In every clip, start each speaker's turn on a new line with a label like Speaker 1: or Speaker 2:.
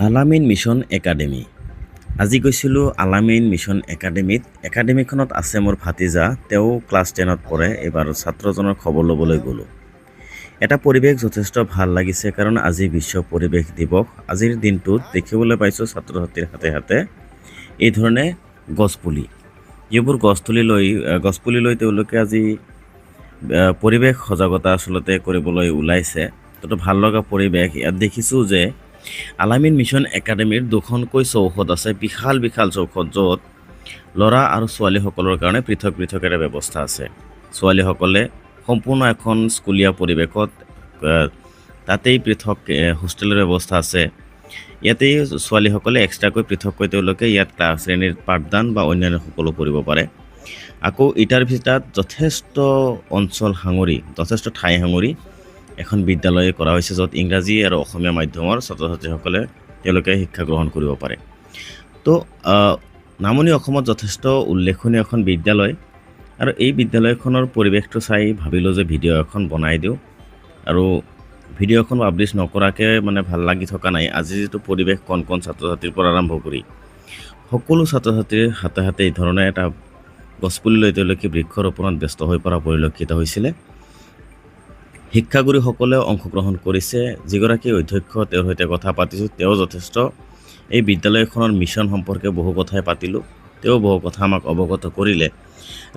Speaker 1: আলামিন mission academy. আজি গৈছিলোঁ আলামিন মিছন একাডেমিত। একাডেমিখনত আছে মোৰ ভাতিজা, তেওঁ ক্লাছ 10ত পঢ়ে। এইবাৰ ছাত্ৰজনৰ খবৰ ল'বলৈ গ'লোঁ। এটা পৰিৱেশ যথেষ্ট ভাল লাগিছে, কাৰণ আজি বিশ্ব পৰিৱেশ দিৱস। আজিৰ দিনটোত দেখিবলৈ পাইছোঁ ছাত্ৰ ছাত্ৰীৰ হাতে হাতে এই ধৰণে গছপুলি, যিবোৰ গছপুলি লৈ তেওঁলোকে আজি পৰিৱেশ সজাগতা আচলতে কৰিবলৈ ওলাইছে। তো ভাল লগা পৰিৱেশ। ইয়াত দেখিছোঁ যে আলামিন মিছন একাডেমীৰ দুখনকৈ চৌহদ আছে, বিশাল বিশাল চৌহদ, য'ত ল'ৰা আৰু ছোৱালীসকলৰ কাৰণে পৃথক পৃথক এটা ব্যৱস্থা আছে। ছোৱালীসকলে সম্পূৰ্ণ এখন স্কুলীয়া পৰিৱেশত, তাতেই পৃথক হোষ্টেলৰ ব্যৱস্থা আছে। ইয়াতেই ছোৱালীসকলে এক্সট্ৰাকৈ পৃথককৈ তেওঁলোকে ইয়াত শ্ৰেণীৰ পাঠদান বা অন্যান্য সকলো কৰিব পাৰে। আকৌ ইটাৰ ভিতৰত যথেষ্ট অঞ্চল সাঙুৰি, যথেষ্ট ঠাই সাঙুৰি এখন বিদ্যালয় কৰা হৈছে, য'ত ইংৰাজী আৰু অসমীয়া মাধ্যমৰ ছাত্ৰ ছাত্ৰীসকলে তেওঁলোকে শিক্ষা গ্ৰহণ কৰিব পাৰে। তো নামনি অসমত যথেষ্ট উল্লেখনীয় এখন বিদ্যালয়, আৰু এই বিদ্যালয়খনৰ পৰিৱেশটো চাই ভাবিলোঁ যে ভিডিঅ' এখন বনাই দিওঁ। আৰু ভিডিঅ'খন পাব্লিছ নকৰাকৈ ভাল লাগি থকা নাই। আজি যিটো পৰিৱেশ, কণ কণ ছাত্ৰ ছাত্ৰীৰ পৰা আৰম্ভ কৰি সকলো ছাত্ৰ ছাত্ৰীৰ হাতে হাতে এই ধৰণে এটা গছপুলি লৈ তেওঁলোকে বৃক্ষৰোপণত ব্যস্ত হৈ পৰা পৰিলক্ষিত হৈছিলে। শিক্ষাগুৰুসকলেও অংশগ্ৰহণ কৰিছে। যিগৰাকী অধ্যক্ষ, তেওঁৰ সৈতে কথা পাতিছোঁ। তেওঁ যথেষ্ট এই বিদ্যালয়খনৰ মিছন সম্পৰ্কে বহু কথাই পাতিলোঁ। তেওঁ বহু কথা আমাক অৱগত কৰিলে।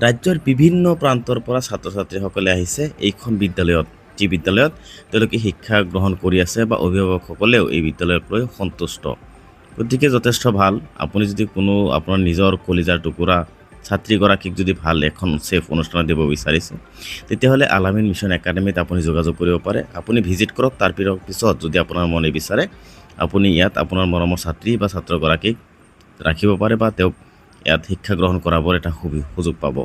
Speaker 1: ৰাজ্যৰ বিভিন্ন প্ৰান্তৰ পৰা ছাত্ৰ ছাত্ৰীসকলে আহিছে এইখন বিদ্যালয়ত, যি বিদ্যালয়ত তেওঁলোকে শিক্ষা গ্ৰহণ কৰি আছে, বা অভিভাৱকসকলেও এই বিদ্যালয়ক লৈ সন্তুষ্ট। গতিকে যথেষ্ট ভাল। আপুনি যদি কোনো আপোনাৰ নিজৰ কলিজাৰ টুকুৰা ছাত্ৰীগৰাকীক যদি ভাল এখন ছেফ অনুষ্ঠানত দিব বিচাৰিছে, তেতিয়াহ'লে আলামিন মিছন একাডেমিত আপুনি যোগাযোগ কৰিব পাৰে। আপুনি ভিজিট কৰক। তাৰ পিছত যদি আপোনাৰ মনে বিচাৰে, আপুনি ইয়াত আপোনাৰ মৰমৰ ছাত্ৰী বা ছাত্ৰগৰাকীক ৰাখিব পাৰে, বা তেওঁক ইয়াত শিক্ষা গ্ৰহণ কৰাবৰ এটা সুযোগ পাব।